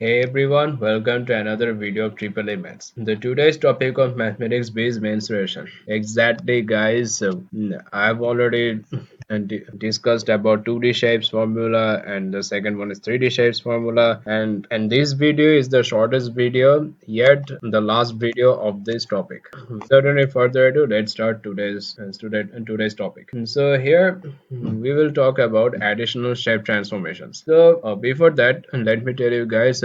Hey everyone, welcome to another video of AAA Maths. The today's topic of mathematics based mensuration. Exactly, guys. I've already discussed about 2D shapes formula, and the second one is 3D shapes formula. And this video is the shortest video yet the last video of this topic. Without any further ado, let's start today's topic. So here we will talk about additional shape transformations. So before that, let me tell you guys,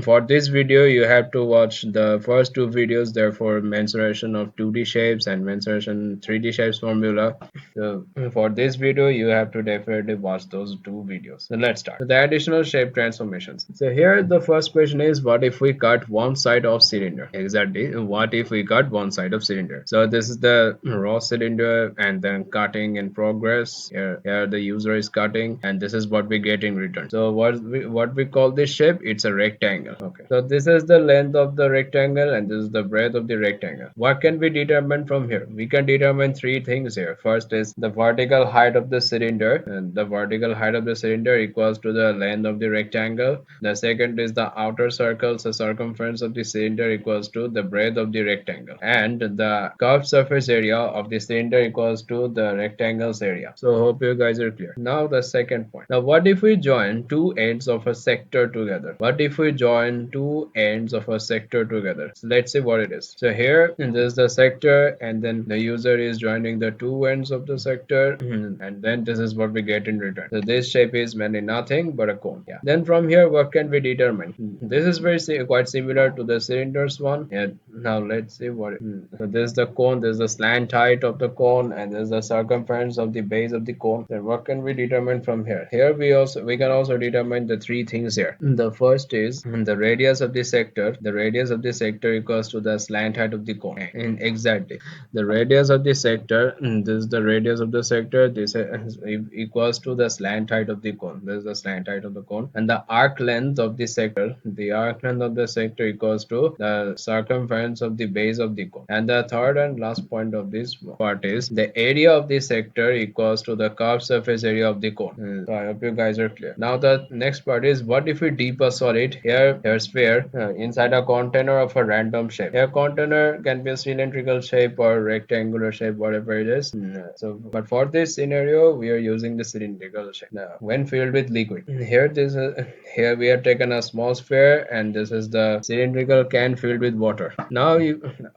for this video you have to watch the first two videos, therefore mensuration of 2D shapes and mensuration 3D shapes formula. So for this video you have to definitely watch those two videos. So let's start. So the additional shape transformations. So here the first question is, what if we cut one side of cylinder? Exactly, what if we cut one side of cylinder? So this is the raw cylinder and then cutting in progress. Here the user is cutting and this is what we get in return. So what we call this shape, it's a rectangle. Okay, so this is the length of the rectangle and this is the breadth of the rectangle. What can we determine from here? We can determine three things here. First is the vertical height of the cylinder, and the vertical height of the cylinder equals to the length of the rectangle. The second is the outer circle, so circumference of the cylinder equals to the breadth of the rectangle, and the curved surface area of the cylinder equals to the rectangle's area. So hope you guys are clear. Now the second point. Now what if we join two ends of a sector together? What if we join two ends of a sector together? So let's see what it is. So here this is the sector and then the user is joining the two ends of the sector and then this is what we get in return. So this shape is mainly nothing but a cone. Yeah. Then from here what can we determine? This is quite similar to the cylinders one. And now let's see what so this is the cone, this is the slant height of the cone, and this is the circumference of the base of the cone. Then what can we determine from here? Here we can also determine the three things here. The first is the radius of the sector. The radius of the sector equals to the slant height of the cone. And exactly, the radius of the sector, this is the radius of the sector, this is equals to the slant height of the cone. This is the slant height of the cone. And the arc length of the sector, the arc length of the sector equals to the circumference of the base of the cone. And the third and last point of this part is the area of the sector equals to the curved surface area of the cone. So I hope you guys are clear. Now the next part is, what if we dip a solid here sphere inside a container of a random shape? Here container can be a cylindrical shape or rectangular shape, whatever it is. So but for this scenario we are using the cylindrical shape now when filled with liquid. Here we have taken a small sphere and this is the cylindrical can filled with water. Now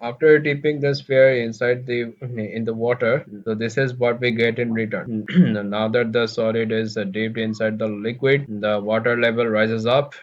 after dipping the sphere inside in the water, so this is what we get in return. Now that the solid is dipped inside the liquid, the water level rises up.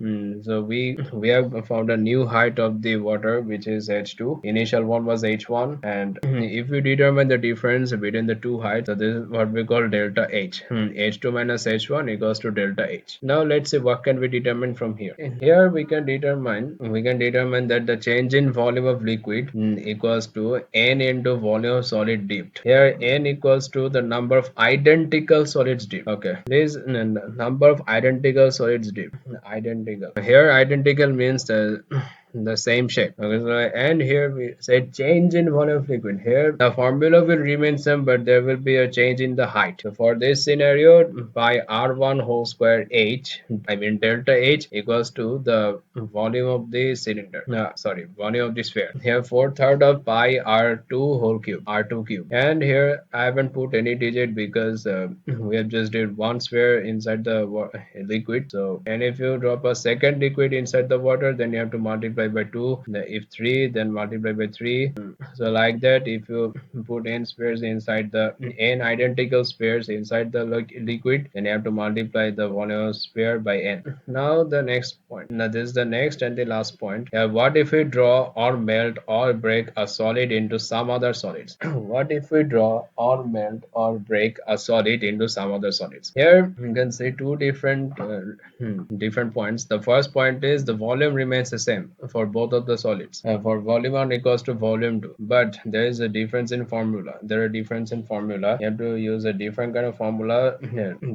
So we have found a new height of the water, which is h2. Initial one was h1, and if we determine the difference between the two heights, so this is what we call delta h. H2 minus h1 equals to delta h. Now let's see what can we determine from here. Here we can determine that the change in volume of liquid equals to n into volume of solid dipped. Here n equals to the number of identical solids dipped. Okay, this number of identical solids dipped. Identical. Here identical means the same shape. Okay, so and here we said change in volume of liquid. Here the formula will remain same, but there will be a change in the height. So for this scenario, by r1 whole square h, I mean delta h equals to the volume of the cylinder. Sorry, volume of the sphere. Here 4/3 of pi r2 whole cube, r2 cube. And here I haven't put any digit because we have just did one sphere inside the liquid. So and if you drop a second liquid inside the water, then you have to multiply by 2. If 3, then multiply by 3. So like that, if you put n spheres inside the n identical spheres inside the liquid, then you have to multiply the volume of sphere by n. Now the next point. Now this is the next and the last point. What if we draw or melt or break a solid into some other solids? What if we draw or melt or break a solid into some other solids? Here you can see two different points. The first point is the volume remains the same for both of the solids. For volume 1 equals to volume 2, but there is a difference in formula. There are difference in formula. You have to use a different kind of formula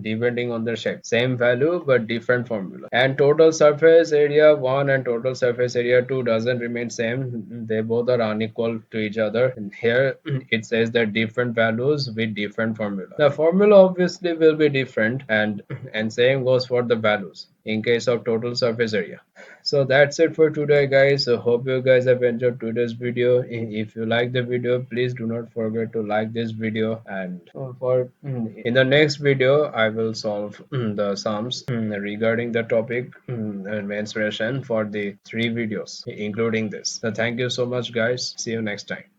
depending on the shape. Same value but different formula. And total surface area 1 and total surface area 2 doesn't remain same. They both are unequal to each other. And here it says that different values with different formula. The formula obviously will be different, and same goes for the values. in case of total surface area. So that's it for today, guys. So hope you guys have enjoyed today's video. If you like the video, please do not forget to like this video. And for in the next video, I will solve the sums regarding the topic and mensuration for the three videos, including this. So thank you so much, guys. See you next time.